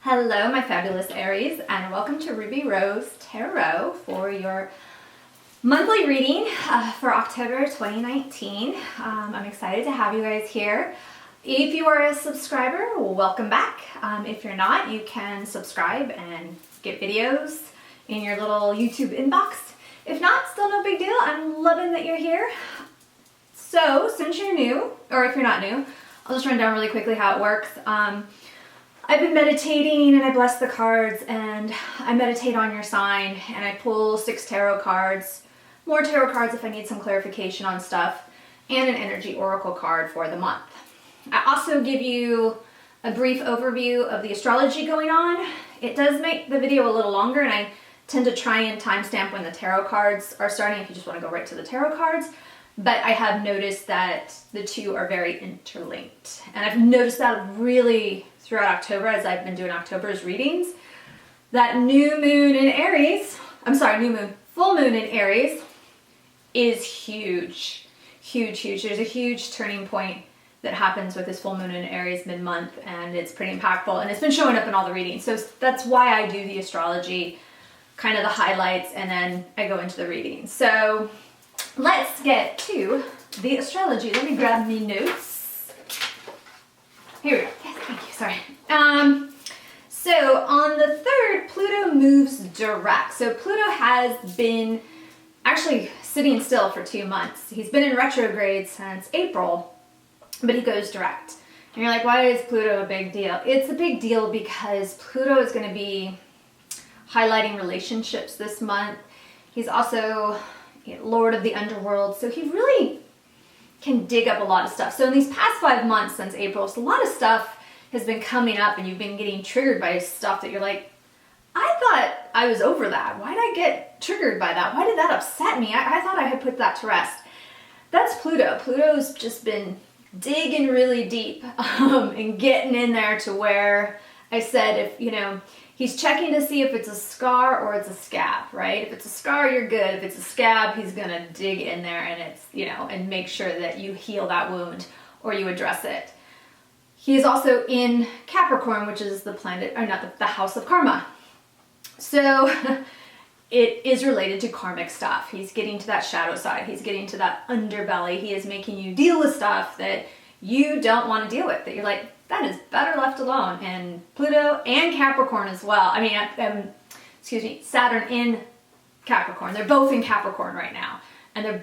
Hello, my fabulous Aries, and welcome to Ruby Rose Tarot for your monthly reading for October 2019. I'm excited to have you guys here. If you are a subscriber, welcome back. If you're not, you can subscribe and get videos in your little YouTube inbox. If not, still no big deal. I'm loving that you're here. So, since you're new, or if you're not new, I'll just run down really quickly how it works. I've been meditating and I bless the cards and I meditate on your sign and I pull 6 tarot cards, more tarot cards if I need some clarification on stuff, and an energy oracle card for the month. I also give you a brief overview of the astrology going on. It does make the video a little longer and I tend to try and timestamp when the tarot cards are starting if you just want to go right to the tarot cards. But I have noticed that the two are very interlinked. And I've noticed that really throughout October as I've been doing October's readings. That full moon in Aries is huge. Huge, huge. There's a huge turning point that happens with this full moon in Aries mid-month, and it's pretty impactful. And it's been showing up in all the readings. So that's why I do the astrology, kind of the highlights, and then I go into the readings. So let's get to the astrology. Let me grab me notes. Here we go. Yes, thank you. Sorry. So on the 3rd, Pluto moves direct. So Pluto has been actually sitting still for 2 months. He's been in retrograde since April, but he goes direct. And you're like, why is Pluto a big deal? It's a big deal because Pluto is going to be highlighting relationships this month. He's also Lord of the Underworld, so he really can dig up a lot of stuff. So in these past 5 months since April, so a lot of stuff has been coming up and you've been getting triggered by stuff that you're like, I thought I was over that. Why did I get triggered by that? Why did that upset me? I thought I had put that to rest. That's Pluto. Pluto's just been digging really deep and getting in there to where I said, he's checking to see if it's a scar or it's a scab, right? If it's a scar, you're good. If it's a scab, he's gonna dig in there and and make sure that you heal that wound or you address it. He's also in Capricorn, which is the planet, or not the house of karma. So it is related to karmic stuff. He's getting to that shadow side. He's getting to that underbelly. He is making you deal with stuff that you don't want to deal with, that you're like, that is better left alone. And Pluto and Capricorn as well. Saturn in Capricorn. They're both in Capricorn right now. And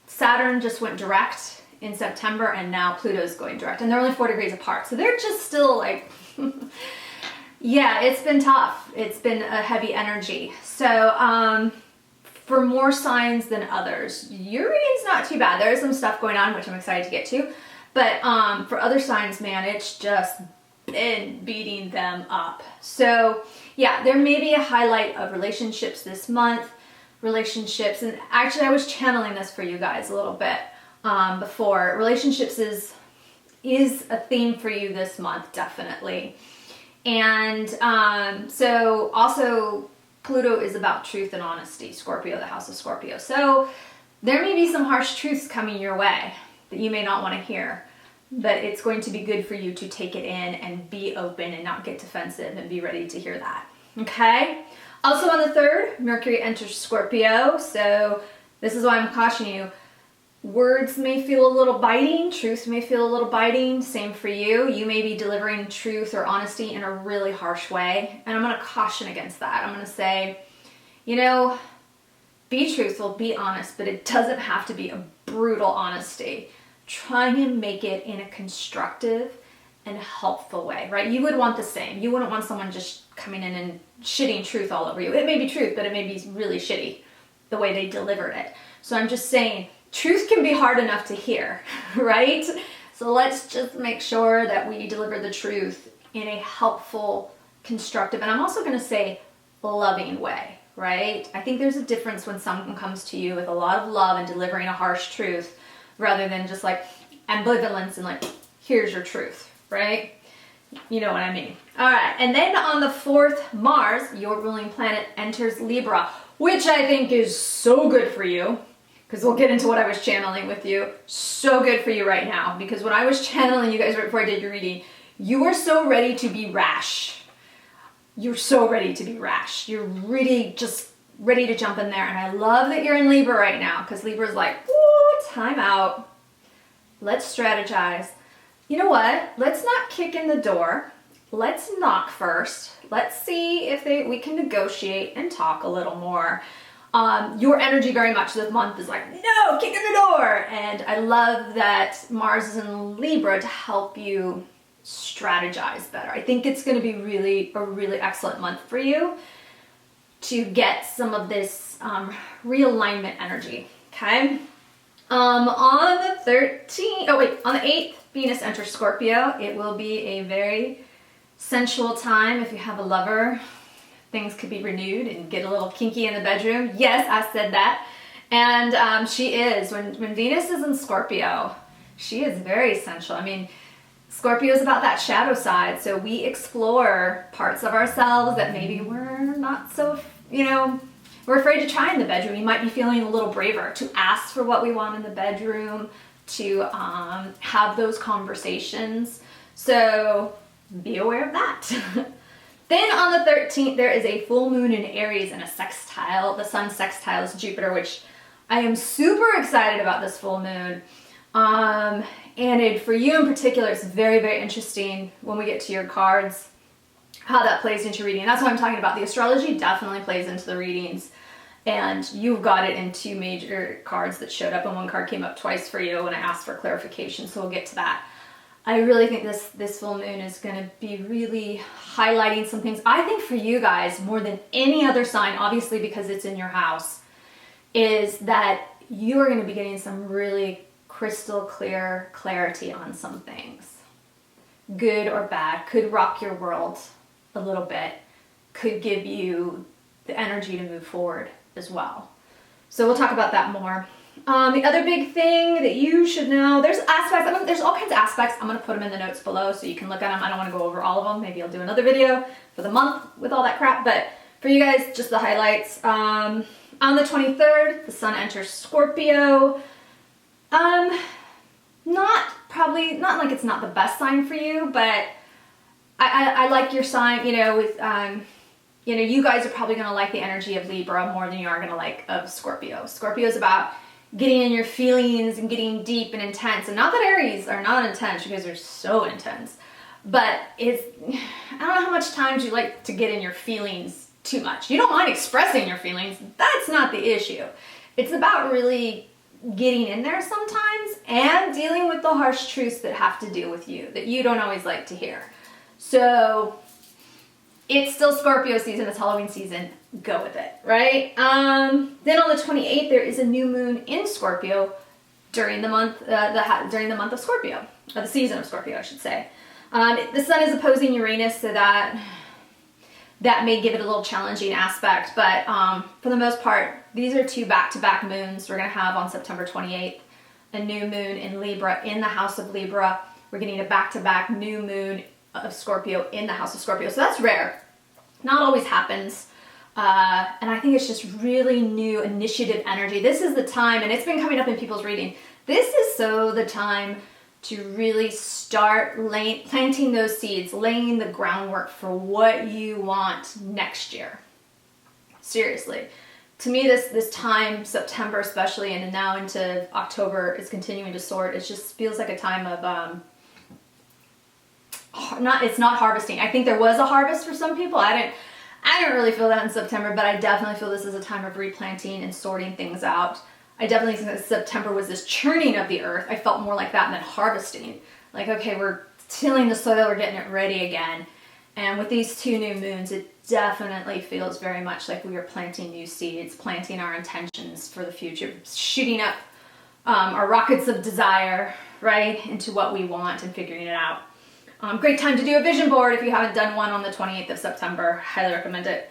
Saturn just went direct in September and now Pluto's going direct. And they're only 4 degrees apart. So they're just still like, yeah, it's been tough. It's been a heavy energy. So for more signs than others, your reading's not too bad. There is some stuff going on, which I'm excited to get to. But for other signs, man, it's just been beating them up. So yeah, there may be a highlight of relationships this month. Relationships, and actually I was channeling this for you guys a little bit before. Relationships is a theme for you this month, definitely. And so also Pluto is about truth and honesty, Scorpio, the house of Scorpio. So there may be some harsh truths coming your way that you may not want to hear, but it's going to be good for you to take it in and be open and not get defensive and be ready to hear that. Okay? Also on the 3rd, Mercury enters Scorpio, so this is why I'm cautioning you. Words may feel a little biting, truth may feel a little biting, same for you. You may be delivering truth or honesty in a really harsh way, and I'm going to caution against that. I'm going to say, be truthful, be honest, but it doesn't have to be a brutal honesty. Try to make it in a constructive and helpful way, right? You would want the same. You wouldn't want someone just coming in and shitting truth all over you. It may be truth, but it may be really shitty the way they delivered it. So I'm just saying, truth can be hard enough to hear, right? So let's just make sure that we deliver the truth in a helpful, constructive, and I'm also going to say loving way, right? I think there's a difference when someone comes to you with a lot of love and delivering a harsh truth rather than just like ambivalence and like, here's your truth, right? You know what I mean. All right, and then on the 4th, Mars, your ruling planet, enters Libra, which I think is so good for you, because we'll get into what I was channeling with you. So good for you right now, because when I was channeling you guys right before I did your reading, you were so ready to be rash. you're so ready to be rash. You're really just ready to jump in there. And I love that you're in Libra right now, because Libra's like, woo, time out. Let's strategize. You know what? Let's not kick in the door. Let's knock first. Let's see if we can negotiate and talk a little more. Your energy very much this month is like, no, kick in the door. And I love that Mars is in Libra to help you strategize better. I think it's going to be a really excellent month for you to get some of this realignment energy. Okay. On the 8th, Venus enters Scorpio. It will be a very sensual time. If you have a lover, things could be renewed and get a little kinky in the bedroom. Yes, I said that. And she is, when Venus is in Scorpio, she is very sensual. I mean, Scorpio is about that shadow side. So we explore parts of ourselves that maybe we're not so, we're afraid to try in the bedroom. You might be feeling a little braver to ask for what we want in the bedroom, to have those conversations. So be aware of that. Then on the 13th, there is a full moon in Aries and a sextile. The sun sextiles Jupiter, which I am super excited about this full moon. And for you in particular, it's very, very interesting when we get to your cards, how that plays into reading. And that's what I'm talking about. The astrology definitely plays into the readings. And you've got it in two major cards that showed up, and one card came up twice for you when I asked for clarification. So we'll get to that. I really think this full moon is going to be really highlighting some things. I think for you guys, more than any other sign, obviously because it's in your house, is that you are going to be getting some really crystal clear clarity on some things. Good or bad, could rock your world a little bit, could give you the energy to move forward as well. So we'll talk about that more. The other big thing that you should know, there's aspects, there's all kinds of aspects. I'm going to put them in the notes below so you can look at them. I don't want to go over all of them. Maybe I'll do another video for the month with all that crap. But for you guys, just the highlights. On the 23rd, the sun enters Scorpio. Not like it's not the best sign for you, but I like your sign, you guys are probably going to like the energy of Libra more than you are going to like of Scorpio. Scorpio is about getting in your feelings and getting deep and intense. And not that Aries are not intense, you guys are so intense. But I don't know how much time you like to get in your feelings too much. You don't mind expressing your feelings. That's not the issue. It's about really getting in there sometimes and dealing with the harsh truths that have to do with you, that you don't always like to hear. So it's still Scorpio season, it's Halloween season, go with it, right? Then on the 28th, there is a new moon in Scorpio during the month of Scorpio, or the season of Scorpio, I should say. The sun is opposing Uranus, so that may give it a little challenging aspect, but for the most part, these are two back-to-back moons we're going to have on September 28th, a new moon in Libra in the house of Libra. We're getting a back-to-back new moon of Scorpio in the house of Scorpio. So that's rare. Not always happens. And I think it's just really new initiative energy. This is the time, and it's been coming up in people's reading. This is so the time to really start planting those seeds, laying the groundwork for what you want next year. Seriously. To me, this time, September especially, and now into October is continuing to sort. It just feels like a time of it's not harvesting. I think there was a harvest for some people. I didn't really feel that in September, but I definitely feel this is a time of replanting and sorting things out. I definitely think that September was this churning of the earth. I felt more like that than harvesting. Like, okay, we're tilling the soil, we're getting it ready again. And with these two new moons, it definitely feels very much like we are planting new seeds, planting our intentions for the future, shooting up our rockets of desire, right, into what we want and figuring it out. Great time to do a vision board if you haven't done one on the 28th of September. Highly recommend it.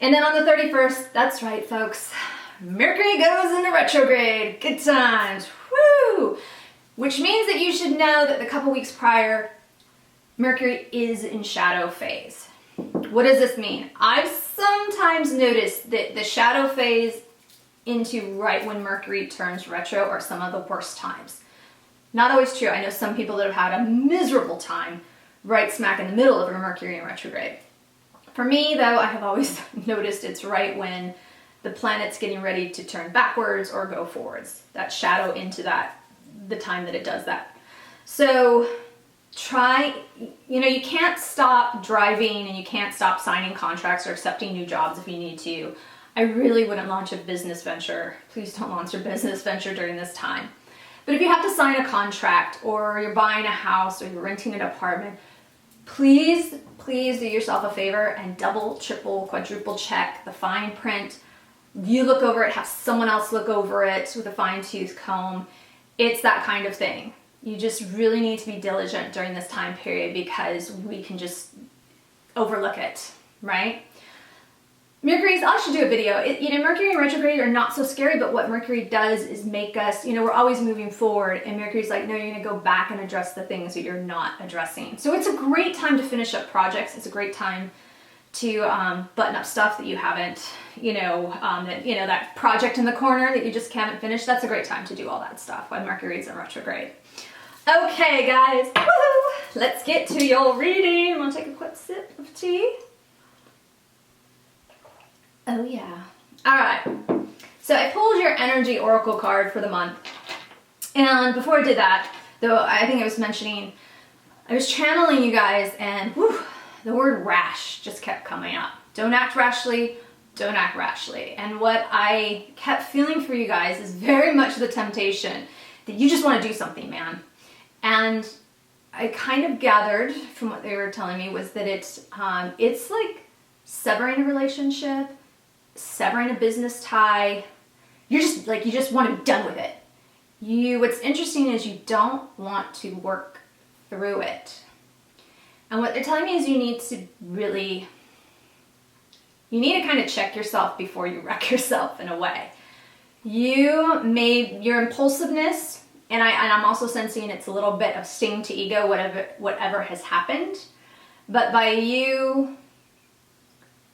And then on the 31st, that's right, folks, Mercury goes into retrograde. Good times. Woo! Which means that you should know that the couple weeks prior, Mercury is in shadow phase. What does this mean? I've sometimes noticed that the shadow phase into right when Mercury turns retro are some of the worst times. Not always true. I know some people that have had a miserable time right smack in the middle of a Mercury in retrograde. For me, though, I have always noticed it's right when the planet's getting ready to turn backwards or go forwards. That shadow into the time that it does that. So try, you can't stop driving and you can't stop signing contracts or accepting new jobs if you need to. I really wouldn't launch a business venture. Please don't launch a business venture during this time. But if you have to sign a contract or you're buying a house or you're renting an apartment, please do yourself a favor and double, triple, quadruple check the fine print. You look over it, have someone else look over it with a fine-tooth comb. It's that kind of thing. You just really need to be diligent during this time period because we can just overlook it, right? I should do a video. Mercury and retrograde are not so scary, but what Mercury does is make us, we're always moving forward, and Mercury's like, no, you're going to go back and address the things that you're not addressing. So it's a great time to finish up projects. It's a great time to button up stuff that you haven't, that project in the corner that you just haven't finished. That's a great time to do all that stuff when Mercury's in retrograde. Okay, guys, woohoo! Let's get to your reading. I'm gonna take a quick sip of tea. Oh yeah. All right. So I pulled your energy oracle card for the month, and before I did that, though, I think I was mentioning, I was channeling you guys, and the word rash just kept coming up. Don't act rashly. Don't act rashly. And what I kept feeling for you guys is very much the temptation that you just want to do something, man. And I kind of gathered from what they were telling me was that it's like severing a relationship, severing a business tie. You just want to be done with it. What's interesting is you don't want to work through it. And what they're telling me is you need to kind of check yourself before you wreck yourself in a way. Your impulsiveness, and I'm also sensing it's a little bit of sting to ego, whatever has happened. But by you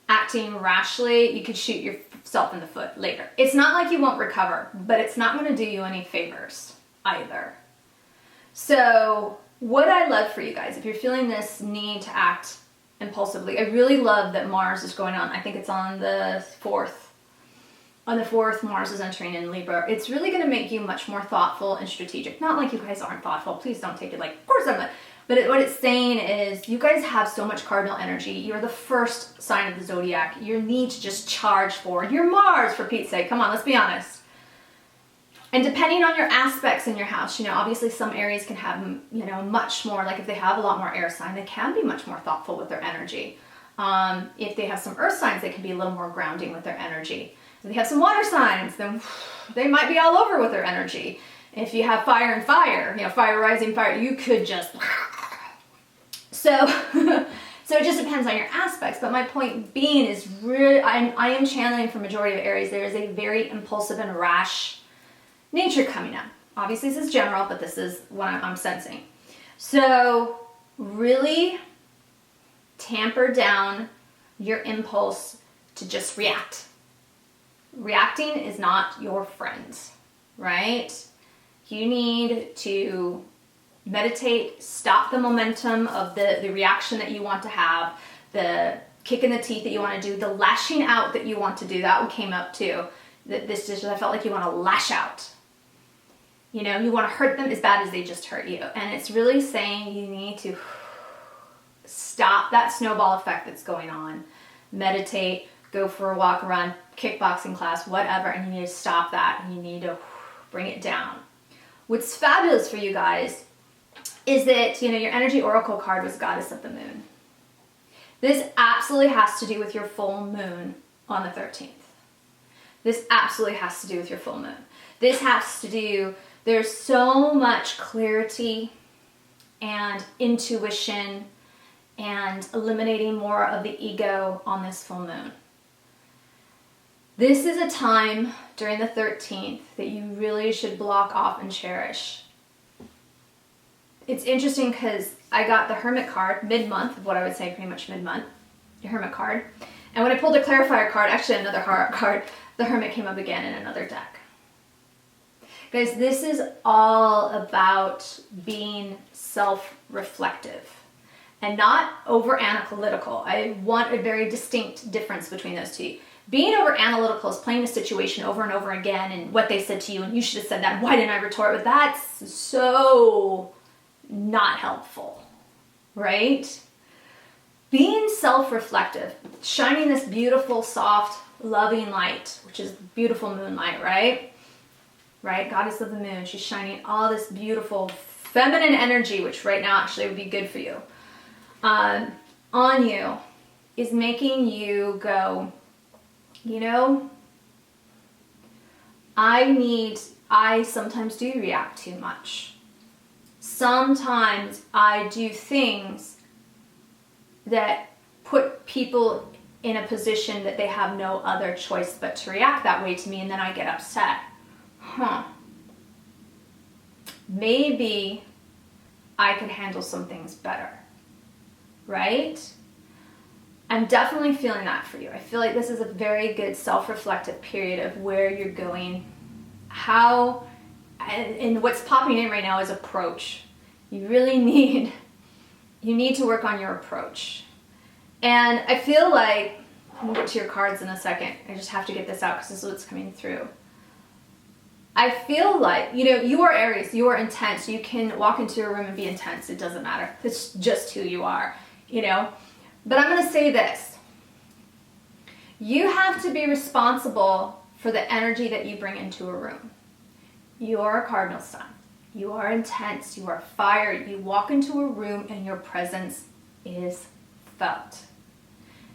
acting rashly, you could shoot yourself in the foot later. It's not like you won't recover, but it's not going to do you any favors either. So what I love for you guys, if you're feeling this need to act impulsively, I really love that Mars is going on. I think it's on the 4th. On the 4th, Mars is entering in Libra. It's really going to make you much more thoughtful and strategic. Not like you guys aren't thoughtful. Please don't take it like, of course I'm not. But what it's saying is you guys have so much cardinal energy. You're the first sign of the zodiac. You need to just charge forward. You're Mars, for Pete's sake. Come on, let's be honest. And depending on your aspects in your house, obviously some Aries can have, much more, like if they have a lot more air sign, they can be much more thoughtful with their energy. If they have some earth signs, they can be a little more grounding with their energy. If they have some water signs, then they might be all over with their energy. If you have fire and fire, fire rising fire, you could just... So it just depends on your aspects. But my point being is really, I am channeling for majority of Aries. There is a very impulsive and rash nature coming up. Obviously this is general, but this is what I'm sensing. So really tamper down your impulse to just react. Reacting is not your friend, right? You need to meditate, stop the momentum of the reaction that you want to have, the kick in the teeth that you want to do, the lashing out that you want to do. That one came up too. I felt like you want to lash out. You want to hurt them as bad as they just hurt you. And it's really saying you need to stop that snowball effect that's going on. Meditate, go for a walk, run, kickboxing class, whatever, and you need to stop that and you need to bring it down. What's fabulous for you guys is that, your energy oracle card was Goddess of the Moon. This absolutely has to do with your full moon on the 13th. This absolutely has to do with your full moon. This has to do, there's so much clarity and intuition and eliminating more of the ego on this full moon. This is a time during the 13th that you really should block off and cherish. It's interesting because I got the Hermit card mid-month, what I would say pretty much mid-month, the Hermit card. And when I pulled the Clarifier card, actually another card, the Hermit came up again in another deck. Guys, this is all about being self-reflective. and not over analytical. I want a very distinct difference between those two. Being over analytical is playing a situation over and over again and what they said to you and you should have said that and why didn't I retort? But that's so not helpful, right? Being self-reflective, shining this beautiful, soft, loving light, which is beautiful moonlight, right? Right? Goddess of the moon. She's shining all this beautiful feminine energy, which right now actually would be good for you, on you, is making you go, you know, I sometimes do react too much. Sometimes I do things that put people in a position that they have no other choice but to react that way to me, and then I get upset. Maybe I could handle some things better, right? I'm definitely feeling that for you. I feel like this is a very good self-reflective period of where you're going, how, and what's popping in right now is approach. You really need to work on your approach. And I feel like, we'll get to your cards in a second. I just have to get this out because this is what's coming through. I feel like, you know, you are Aries, you are intense. You can walk into a room and be intense. It doesn't matter. It's just who you are, you know. But I'm going to say this. You have to be responsible for the energy that you bring into a room. You are a cardinal sign. You are intense. You are fire. You walk into a room and your presence is felt.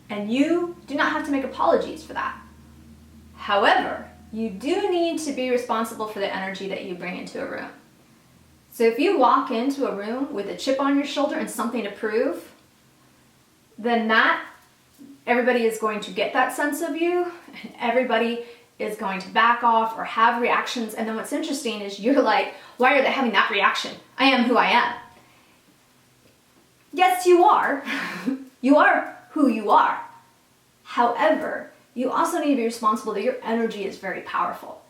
And you do not have to make apologies for that. However, you do need to be responsible for the energy that you bring into a room. So if you walk into a room with a chip on your shoulder and something to prove, then everybody is going to get that sense of you, and everybody is going to back off or have reactions. And then what's interesting is you're like, why are they having that reaction? I am who I am. Yes, you are. You are who you are. However, you also need to be responsible that your energy is very powerful.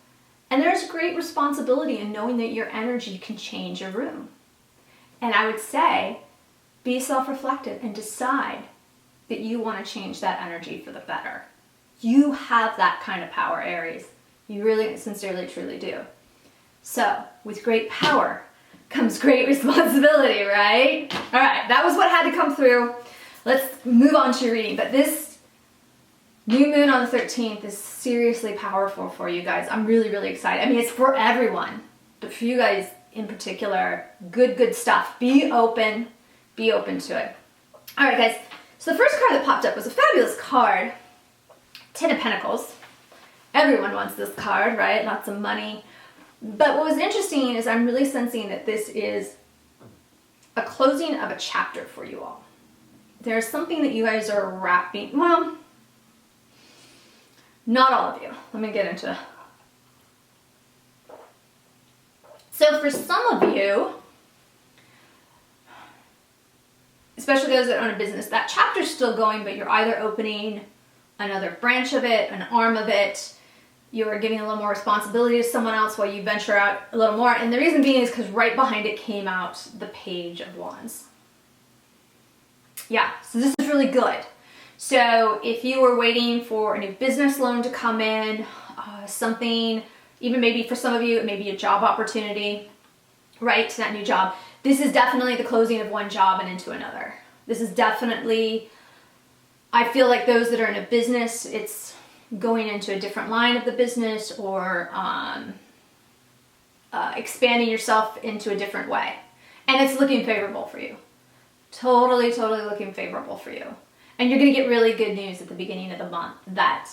And there's great responsibility in knowing that your energy can change a room. And I would say, be self-reflective and decide that you want to change that energy for the better. You have that kind of power, Aries. You really, sincerely, truly do. So, with great power comes great responsibility, right? All right, that was what had to come through. Let's move on to your reading. But this new moon on the 13th is seriously powerful for you guys. I'm really, really excited. I mean, it's for everyone, but for you guys in particular, good stuff. Be open to it. All right, guys. So the first card that popped up was a fabulous card, 10 of Pentacles. Everyone wants this card, right? Lots of money. But what was interesting is I'm really sensing that this is a closing of a chapter for you all. There's something that you guys are wrapping, well, not all of you. Let me get into it. So for some of you, especially those that own a business, that chapter's still going, but you're either opening another branch of it, an arm of it, you're giving a little more responsibility to someone else while you venture out a little more. And the reason being is because right behind it came out the Page of Wands. Yeah, so this is really good. So if you were waiting for a new business loan to come in, something, even maybe for some of you, it may be a job opportunity, right, to that new job. This is definitely the closing of one job and into another. This is definitely, I feel like those that are in a business, it's going into a different line of the business or expanding yourself into a different way. And it's looking favorable for you. Totally looking favorable for you. And you're going to get really good news at the beginning of the month that,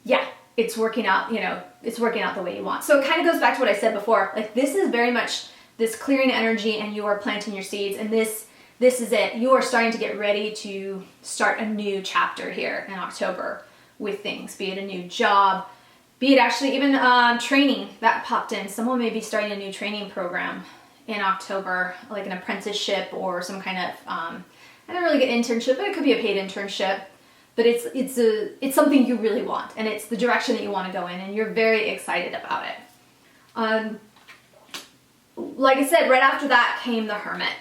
yeah, it's working out, you know, it's working out the way you want. So it kind of goes back to what I said before. Like, this is very much this clearing energy and you are planting your seeds, and this is it. You are starting to get ready to start a new chapter here in October with things, be it a new job, be it actually even training that popped in. Someone may be starting a new training program in October, like an apprenticeship or some kind of, I don't really get internship, but it could be a paid internship. But it's something you really want, and it's the direction that you want to go in, and you're very excited about it. Like I said, right after that came the Hermit.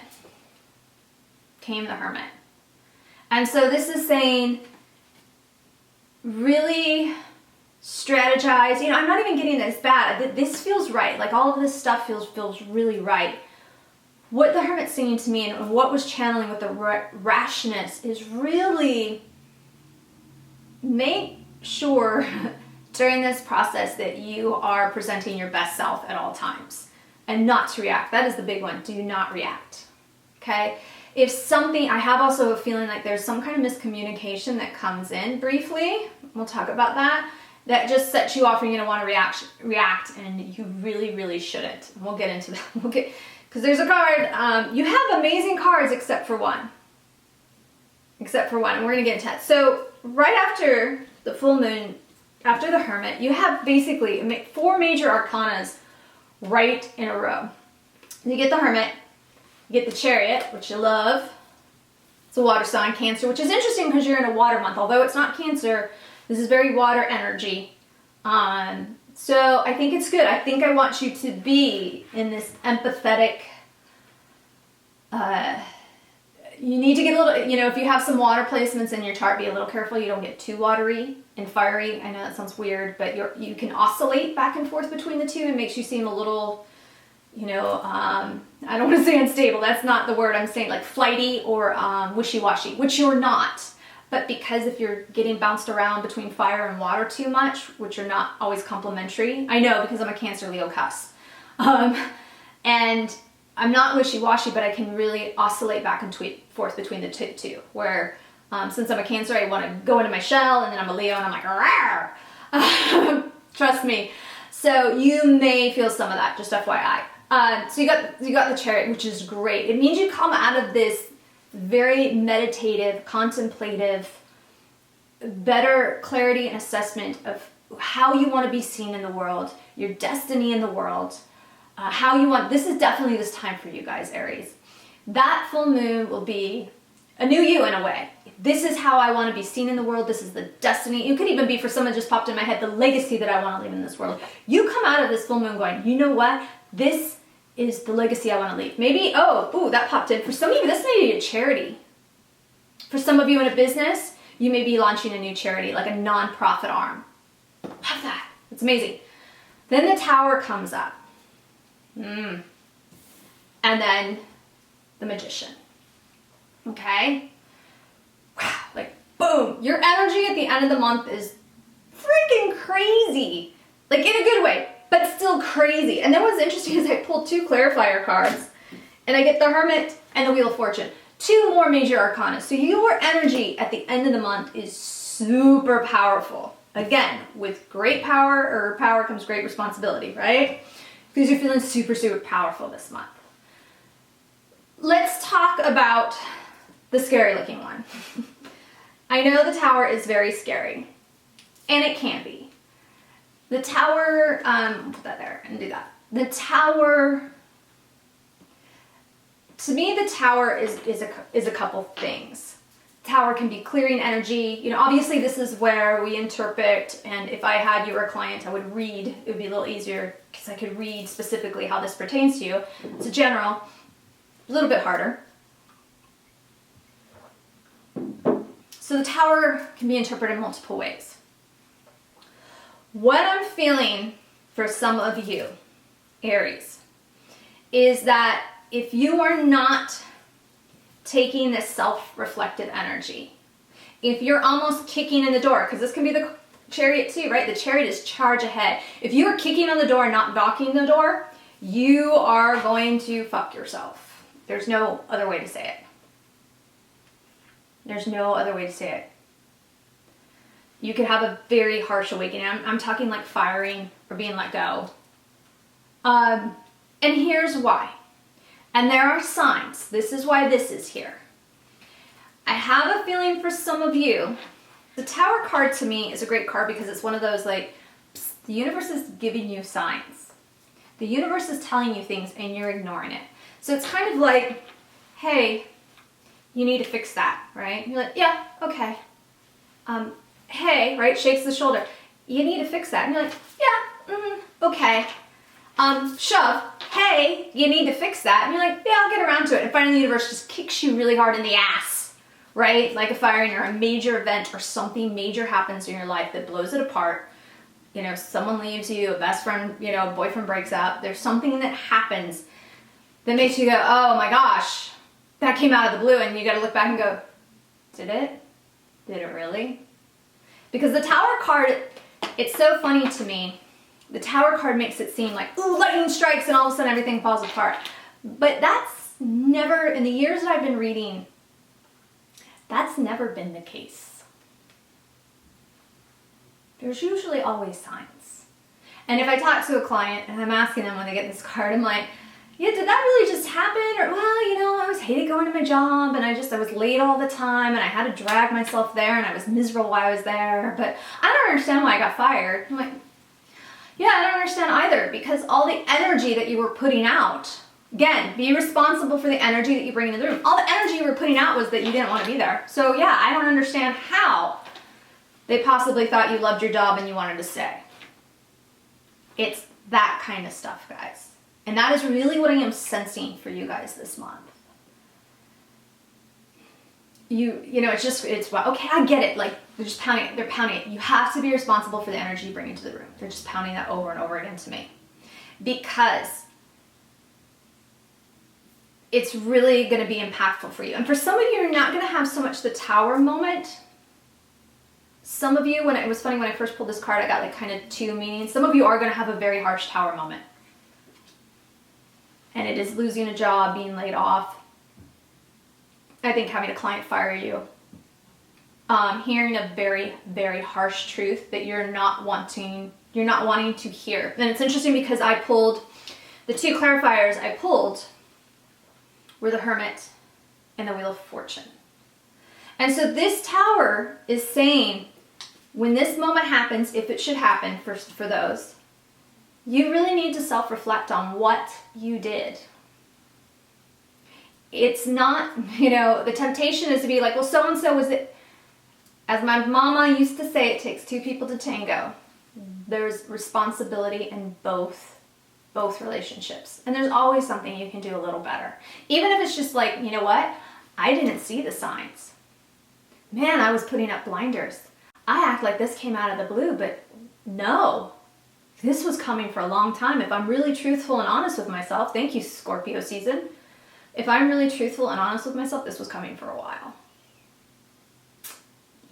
came the Hermit. And so this is saying, really strategize. You know, I'm not even getting this bad. This feels right. Like all of this stuff feels really right. What the Hermit's saying to me and what was channeling with the rashness is really make sure during this process that you are presenting your best self at all times and not to react. That is the big one. Do not react. Okay? If something, I have also a feeling like there's some kind of miscommunication that comes in briefly. We'll talk about that. That just sets you off and you're going to want to react, and you really shouldn't. We'll get into that. Because there's a card. You have amazing cards except for one. And we're going to get into that. So right after the full moon, after the Hermit, you have basically 4 major arcanas right in a row. You get the Hermit, you get the Chariot, which you love. It's a water sign, Cancer, which is interesting because you're in a water month. Although it's not Cancer, this is very water energy. So I think it's good. I think I want you to be in this empathetic, you need to get a little, you know, if you have some water placements in your chart, be a little careful you don't get too watery and fiery. I know that sounds weird, but you can oscillate back and forth between the two. It makes you seem a little, you know, I don't want to say unstable. That's not the word I'm saying, like flighty or wishy-washy, which you're not. But because if you're getting bounced around between fire and water too much, which are not always complementary, I know because I'm a Cancer Leo cusp. And I'm not wishy-washy, but I can really oscillate back and forth between the two. Where since I'm a Cancer, I want to go into my shell, and then I'm a Leo, and I'm like, rawr! Trust me. So you may feel some of that, just FYI. So you got the Chariot, which is great. It means you come out of this very meditative, contemplative, better clarity and assessment of how you want to be seen in the world, your destiny in the world, how you want. This is definitely this time for you guys, Aries. That full moon will be a new you in a way. This is how I want to be seen in the world. This is the destiny. It could even be, for someone just popped in my head, the legacy that I want to leave in this world. You come out of this full moon going, you know what? This is the legacy I want to leave. Maybe, that popped in. For some of you, this may be a charity. For some of you in a business, you may be launching a new charity, like a non-profit arm. Love that. It's amazing. Then the Tower comes up. And then the Magician. Okay? Wow, like boom. Your energy at the end of the month is freaking crazy. Like in a good way, but still crazy. And then what's interesting is I pulled 2 clarifier cards, and I get the Hermit and the Wheel of Fortune. 2 more major arcana. So your energy at the end of the month is super powerful. Again, with great power comes great responsibility, right? Because you're feeling super powerful this month. Let's talk about the scary looking one. I know the Tower is very scary, and it can be. The Tower, put that there and do that. The Tower, to me, the Tower is a couple things. Tower can be clearing energy. You know, obviously this is where we interpret, and if I had you or a client, I would read. It would be a little easier because I could read specifically how this pertains to you. It's a general, a little bit harder. So the Tower can be interpreted in multiple ways. What I'm feeling for some of you, Aries, is that if you are not taking this self-reflective energy, if you're almost kicking in the door, because this can be the Chariot too, right? The Chariot is charge ahead. If you are kicking on the door and not knocking the door, you are going to fuck yourself. There's no other way to say it. There's no other way to say it. You could have a very harsh awakening. I'm talking like firing or being let go. And here's why. And there are signs. This is why this is here. I have a feeling for some of you, the Tower card to me is a great card because it's one of those like, psst, the universe is giving you signs. The universe is telling you things and you're ignoring it. So it's kind of like, hey, you need to fix that, right? You're like, yeah, okay. Hey, right? Shakes the shoulder. You need to fix that. And you're like, yeah, okay. shove, hey, you need to fix that. And you're like, yeah, I'll get around to it. And finally the universe just kicks you really hard in the ass, right? Like a firing or a major event or something major happens in your life that blows it apart. You know, someone leaves you, a best friend, you know, boyfriend breaks up. There's something that happens that makes you go, oh my gosh, that came out of the blue. And you got to look back and go, did it? Did it really? Because the Tower card, it's so funny to me. The Tower card makes it seem like, ooh, lightning strikes and all of a sudden everything falls apart. But that's never, in the years that I've been reading, that's never been the case. There's usually always signs. And if I talk to a client and I'm asking them when they get this card, I'm like, yeah, did that really just happen? Or, well, you know, I was hated going to my job and I was late all the time and I had to drag myself there and I was miserable while I was there. But I don't understand why I got fired. I'm like, yeah, I don't understand either, because all the energy that you were putting out, again, be responsible for the energy that you bring into the room. All the energy you were putting out was that you didn't want to be there. So yeah, I don't understand how they possibly thought you loved your job and you wanted to stay. It's that kind of stuff, guys. And that is really what I am sensing for you guys this month. You know, it's well, okay, I get it. Like, they're just pounding it. They're pounding it. You have to be responsible for the energy you bring into the room. They're just pounding that over and over again to me. Because it's really going to be impactful for you. And for some of you, you're not going to have so much the Tower moment. Some of you, it was funny when I first pulled this card, I got like kind of two meanings. Some of you are going to have a very harsh Tower moment. And it is losing a job, being laid off. I think having a client fire you. Hearing a very, very harsh truth that you're not wanting to hear. And it's interesting because I pulled, the two clarifiers I pulled were the Hermit and the Wheel of Fortune. And so this Tower is saying, when this moment happens, if it should happen for those, you really need to self-reflect on what you did. It's not, you know, the temptation is to be like, well, so-and-so was it. As my mama used to say, it takes two people to tango. There's responsibility in both relationships. And there's always something you can do a little better. Even if it's just like, you know what? I didn't see the signs. Man, I was putting up blinders. I act like this came out of the blue, but no. This was coming for a long time. If I'm really truthful and honest with myself, thank you, Scorpio season. If I'm really truthful and honest with myself, this was coming for a while.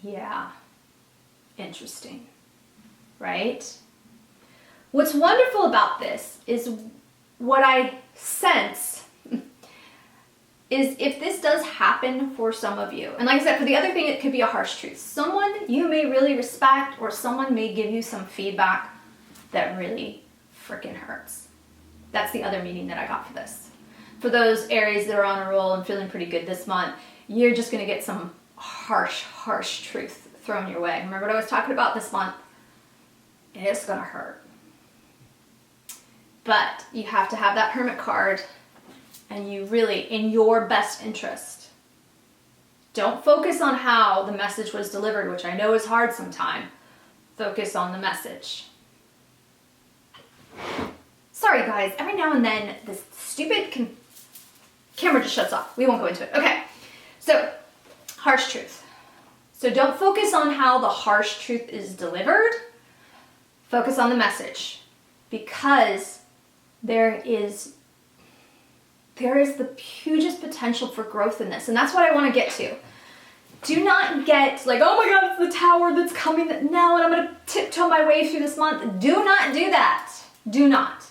Yeah. Interesting. Right? What's wonderful about this is what I sense is if this does happen for some of you, and like I said, for the other thing, it could be a harsh truth. Someone you may really respect or someone may give you some feedback that really freaking hurts. That's the other meaning that I got for this. For those Aries that are on a roll and feeling pretty good this month, you're just going to get some harsh truth thrown your way. Remember what I was talking about this month? It's going to hurt. But you have to have that Hermit card, and you really, in your best interest, don't focus on how the message was delivered, which I know is hard sometimes. Focus on the message. Sorry guys, every now and then this stupid camera just shuts off. We won't go into it. Okay, so harsh truth. So don't focus on how the harsh truth is delivered. Focus on the message, because there is the hugest potential for growth in this, and that's what I want to get to. Do not get like, oh my God, it's the Tower that's coming now and I'm going to tiptoe my way through this month. Do not do that. Do not.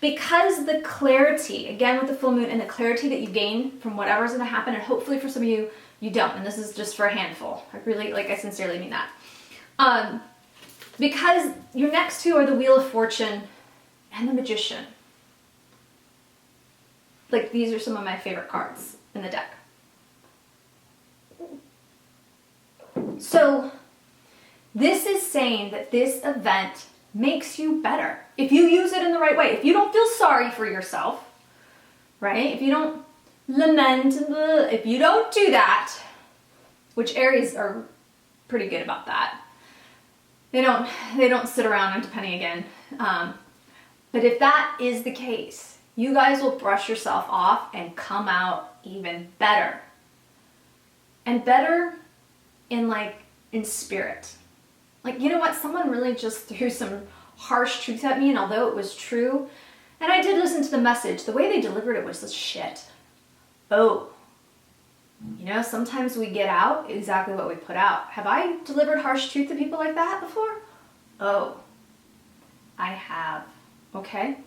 Because the clarity, again with the full moon, and the clarity that you gain from whatever's going to happen, and hopefully for some of you, you don't, and this is just for a handful. I sincerely mean that. Because your next two are the Wheel of Fortune and the Magician. Like, these are some of my favorite cards in the deck. So this is saying that this event makes you better if you use it in the right way. If you don't feel sorry for yourself, right? If you don't lament, if you don't do that, which Aries are pretty good about that. They don't sit around, and depending again, But if that is the case, you guys will brush yourself off and come out even better. And better in spirit. Like, you know what? Someone really just threw some harsh truth at me, and although it was true, and I did listen to the message, the way they delivered it was just shit. Oh. You know, sometimes we get out exactly what we put out. Have I delivered harsh truth to people like that before? Oh. I have. Okay.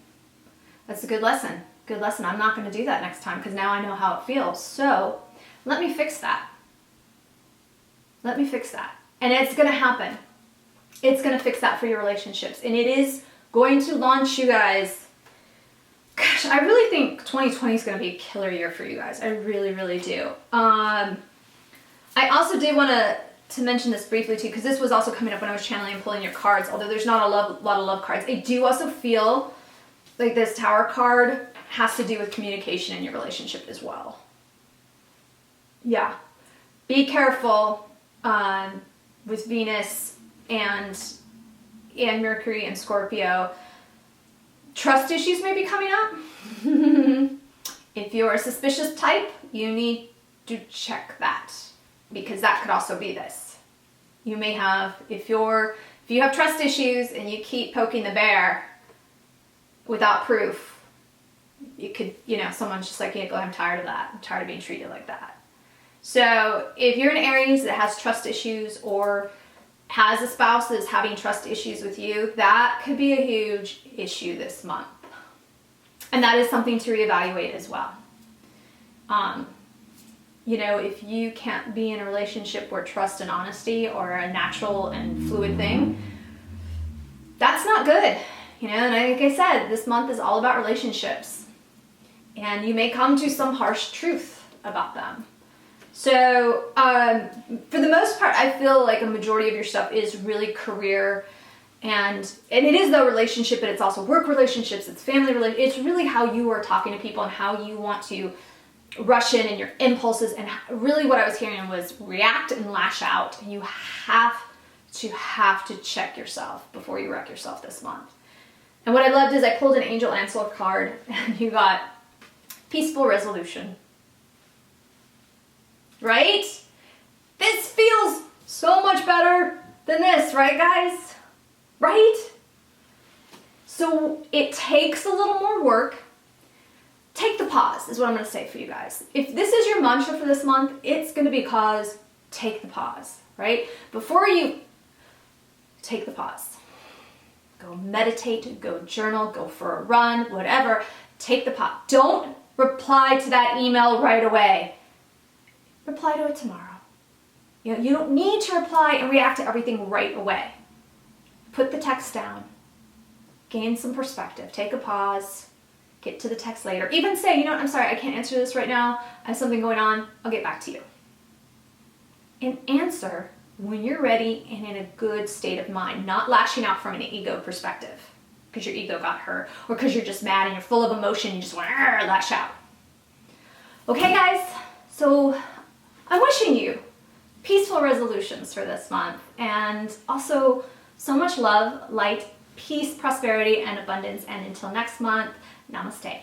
That's a good lesson. Good lesson. I'm not going to do that next time because now I know how it feels. So let me fix that. Let me fix that. And it's going to happen. It's going to fix that for your relationships. And it is going to launch you guys. Gosh, I really think 2020 is going to be a killer year for you guys. I really, really do. I also did want to mention this briefly too, because this was also coming up when I was channeling and pulling your cards, although there's not a lot of love cards. I do also feel like this Tower card has to do with communication in your relationship as well. Yeah. Be careful with Venus and Mercury and Scorpio. Trust issues may be coming up. If you're a suspicious type, you need to check that, because that could also be this. You may have, if you have trust issues and you keep poking the bear without proof, you could, someone's just like, yeah, go, I'm tired of that. I'm tired of being treated like that. So if you're an Aries that has trust issues or has a spouse that is having trust issues with you, that could be a huge issue this month. And that is something to reevaluate as well. If you can't be in a relationship where trust and honesty are a natural and fluid thing, that's not good. And like I said, this month is all about relationships. And you may come to some harsh truth about them. So, for the most part, I feel like a majority of your stuff is really career, and it is the relationship, but it's also work relationships, it's family relationships. It's really how you are talking to people and how you want to rush in and your impulses. And really what I was hearing was react and lash out. And you have to check yourself before you wreck yourself this month. And what I loved is I pulled an Angel Ansel card, and you got peaceful resolution. Right? This feels so much better than this, right, guys? Right? So it takes a little more work. Take the pause is what I'm going to say for you guys. If this is your mantra for this month, it's going to be cause take the pause, right? Before you take the pause, go meditate, go journal, go for a run, whatever. Take the pause. Don't reply to that email right away. Reply to it tomorrow. You don't need to reply and react to everything right away. Put the text down. Gain some perspective. Take a pause. Get to the text later. Even say, I'm sorry, I can't answer this right now. I have something going on. I'll get back to you. And answer when you're ready and in a good state of mind, not lashing out from an ego perspective because your ego got hurt or because you're just mad and you're full of emotion. You just want to lash out. Okay, guys? So I'm wishing you peaceful resolutions for this month, and also so much love, light, peace, prosperity, and abundance. And until next month, namaste.